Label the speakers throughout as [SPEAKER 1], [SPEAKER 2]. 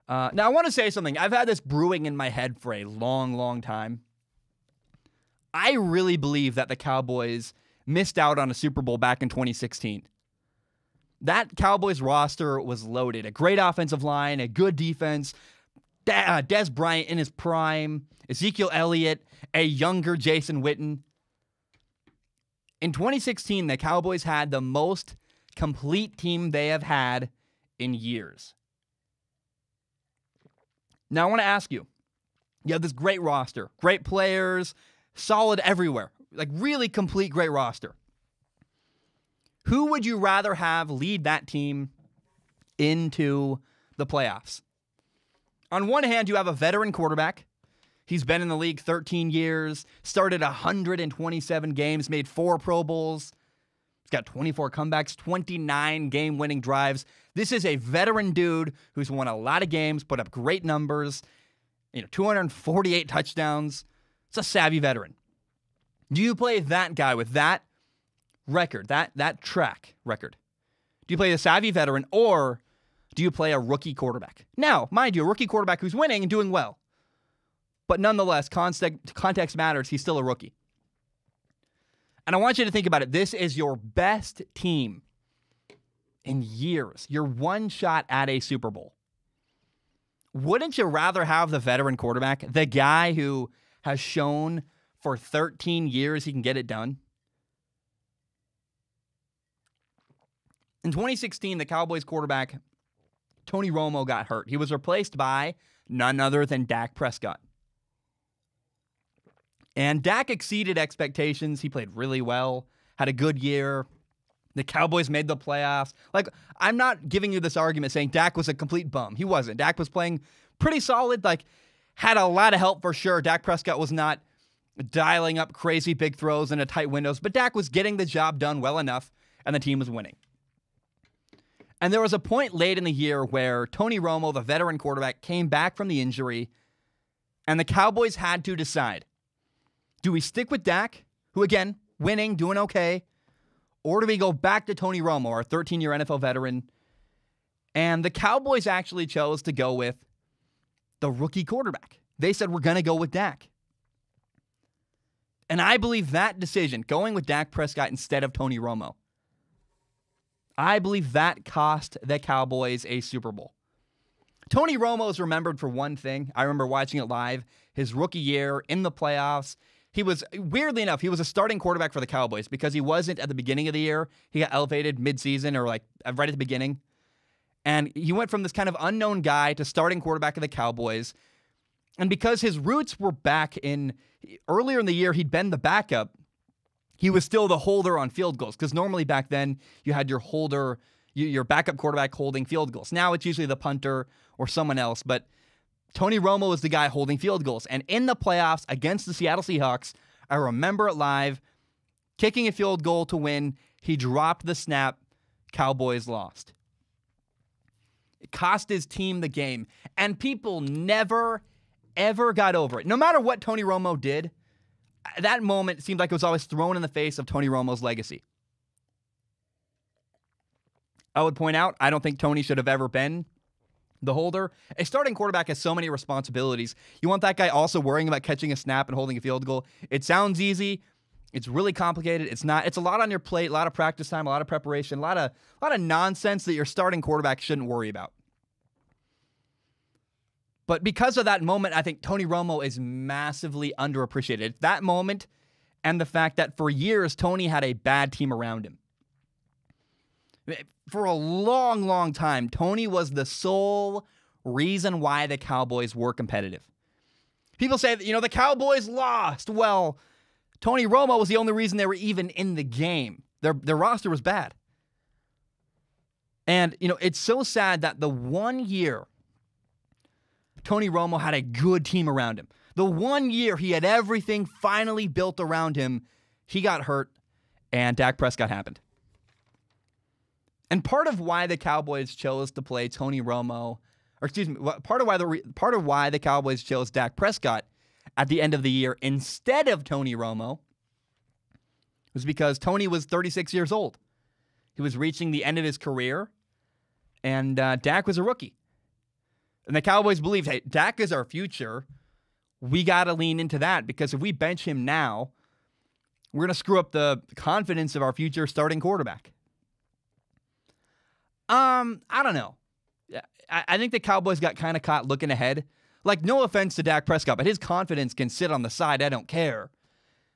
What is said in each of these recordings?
[SPEAKER 1] Now, I want to say something. I've had this brewing in my head for a long, long time. I really believe that the Cowboys missed out on a Super Bowl back in 2016. That Cowboys roster was loaded. A great offensive line, a good defense, Dez Bryant in his prime, Ezekiel Elliott, a younger Jason Witten. In 2016, the Cowboys had the most complete team they have had in years. Now, I want to ask you, you have this great roster, great players, solid everywhere, like really complete great roster. Who would you rather have lead that team into the playoffs? On one hand, you have a veteran quarterback. He's been in the league 13 years, started 127 games, made 4 Pro Bowls. He's got 24 comebacks, 29 game-winning drives. This is a veteran dude who's won a lot of games, put up great numbers, 248 touchdowns. It's a savvy veteran. Do you play that guy with that record, that track record? Do you play the savvy veteran, or do you play a rookie quarterback? Now, mind you, a rookie quarterback who's winning and doing well. But nonetheless, context matters. He's still a rookie. And I want you to think about it. This is your best team in years. You're one shot at a Super Bowl. Wouldn't you rather have the veteran quarterback, the guy who has shown for 13 years he can get it done? In 2016, the Cowboys quarterback, Tony Romo, got hurt. He was replaced by none other than Dak Prescott. And Dak exceeded expectations. He played really well, had a good year. The Cowboys made the playoffs. Like, I'm not giving you this argument saying Dak was a complete bum. He wasn't. Dak was playing pretty solid, had a lot of help for sure. Dak Prescott was not dialing up crazy big throws into tight windows, but Dak was getting the job done well enough, and the team was winning. And there was a point late in the year where Tony Romo, the veteran quarterback, came back from the injury, and the Cowboys had to decide. Do we stick with Dak, who, again, winning, doing okay, or do we go back to Tony Romo, our 13-year NFL veteran? And the Cowboys actually chose to go with the rookie quarterback. They said, we're going to go with Dak. And I believe that decision, going with Dak Prescott instead of Tony Romo, I believe that cost the Cowboys a Super Bowl. Tony Romo is remembered for one thing. I remember watching it live. His rookie year in the playoffs, he was, weirdly enough, he was a starting quarterback for the Cowboys because he wasn't at the beginning of the year. He got elevated mid-season or right at the beginning. And he went from this kind of unknown guy to starting quarterback of the Cowboys. And because his roots were back earlier in the year, he'd been the backup. He was still the holder on field goals because normally back then you had your holder, your backup quarterback holding field goals. Now it's usually the punter or someone else, but Tony Romo was the guy holding field goals. And in the playoffs against the Seattle Seahawks, I remember it live, kicking a field goal to win. He dropped the snap. Cowboys lost. It cost his team the game. And people never, ever got over it. No matter what Tony Romo did, that moment seemed like it was always thrown in the face of Tony Romo's legacy. I would point out, I don't think Tony should have ever been the holder. A starting quarterback has so many responsibilities. You want that guy also worrying about catching a snap and holding a field goal. It sounds easy. It's really complicated. It's not. It's a lot on your plate, a lot of practice time, a lot of preparation, a lot of nonsense that your starting quarterback shouldn't worry about. But because of that moment, I think Tony Romo is massively underappreciated. That moment and the fact that for years, Tony had a bad team around him. For a long, long time, Tony was the sole reason why the Cowboys were competitive. People say that, the Cowboys lost. Well, Tony Romo was the only reason they were even in the game. Their roster was bad. And, it's so sad that the one year Tony Romo had a good team around him, the one year he had everything finally built around him, he got hurt and Dak Prescott happened. And part of why the Cowboys chose to play Tony Romo, part of why the Cowboys chose Dak Prescott at the end of the year instead of Tony Romo was because Tony was 36 years old. He was reaching the end of his career, and Dak was a rookie. And the Cowboys believe, hey, Dak is our future. We got to lean into that because if we bench him now, we're going to screw up the confidence of our future starting quarterback. I don't know. I think the Cowboys got kind of caught looking ahead. Like, no offense to Dak Prescott, but his confidence can sit on the side. I don't care.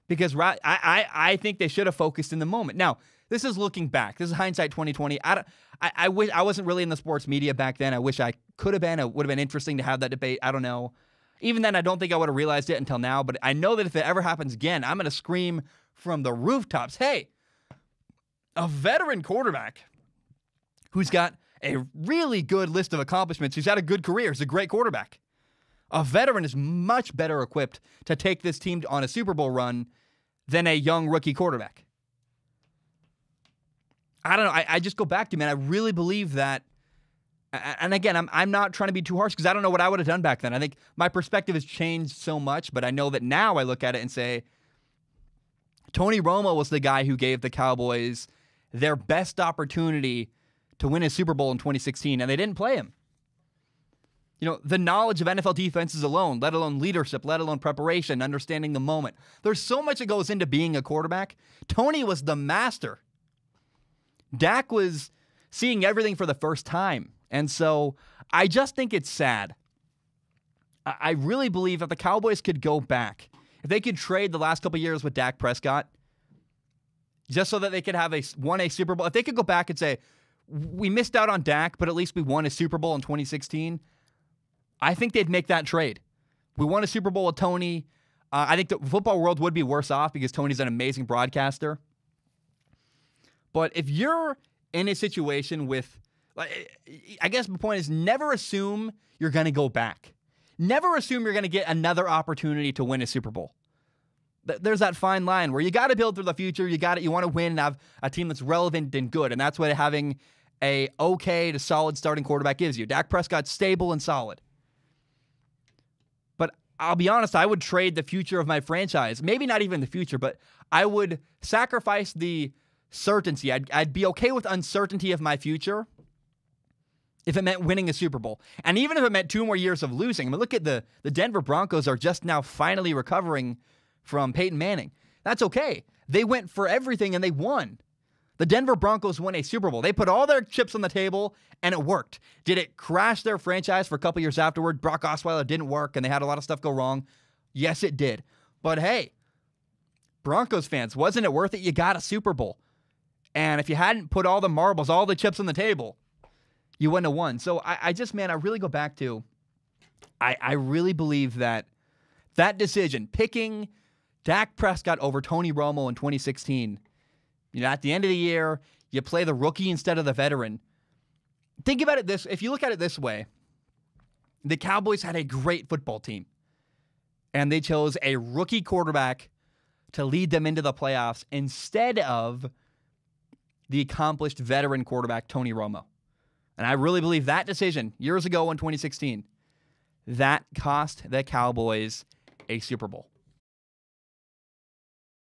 [SPEAKER 1] Because I think they should have focused in the moment. Now, this is looking back. This is hindsight 2020. I wish I wasn't really in the sports media back then. I wish I could have been. It would have been interesting to have that debate. I don't know. Even then, I don't think I would have realized it until now. But I know that if it ever happens again, I'm going to scream from the rooftops, hey, a veteran quarterback who's got a really good list of accomplishments, who's had a good career, is a great quarterback. A veteran is much better equipped to take this team on a Super Bowl run than a young rookie quarterback. I don't know. I just go back to, man, I really believe that. And again, I'm not trying to be too harsh because I don't know what I would have done back then. I think my perspective has changed so much, but I know that now I look at it and say, Tony Romo was the guy who gave the Cowboys their best opportunity to win a Super Bowl in 2016, and they didn't play him. You know, the knowledge of NFL defenses alone, let alone leadership, let alone preparation, understanding the moment. There's so much that goes into being a quarterback. Tony was the master. Dak was seeing everything for the first time. And so I just think it's sad. I really believe that the Cowboys could go back. If they could trade the last couple of years with Dak Prescott, just so that they could have won a Super Bowl. If they could go back and say, we missed out on Dak, but at least we won a Super Bowl in 2016, I think they'd make that trade. We won a Super Bowl with Tony. I think the football world would be worse off because Tony's an amazing broadcaster. But if you're in a situation with, I guess the point is never assume you're going to go back. Never assume you're going to get another opportunity to win a Super Bowl. There's that fine line where you got to build for the future. You want to win and have a team that's relevant and good. And that's what having a okay to solid starting quarterback gives you. Dak Prescott's stable and solid. But I'll be honest, I would trade the future of my franchise. Maybe not even the future, but I would sacrifice the certainty. I'd be okay with uncertainty of my future if it meant winning a Super Bowl. And even if it meant 2 more years of losing. I mean, look at the Denver Broncos are just now finally recovering from Peyton Manning. That's okay. They went for everything and they won. The Denver Broncos won a Super Bowl. They put all their chips on the table and it worked. Did it crash their franchise for a couple years afterward? Brock Osweiler didn't work and they had a lot of stuff go wrong. Yes, it did. But hey, Broncos fans, wasn't it worth it? You got a Super Bowl. And if you hadn't put all the marbles, all the chips on the table, you wouldn't have won. So I really go back to, I really believe that decision, picking Dak Prescott over Tony Romo in 2016, at the end of the year, you play the rookie instead of the veteran. Think about it if you look at it this way, the Cowboys had a great football team, and they chose a rookie quarterback to lead them into the playoffs instead of the accomplished veteran quarterback, Tony Romo. And I really believe that decision, years ago in 2016, that cost the Cowboys a Super Bowl.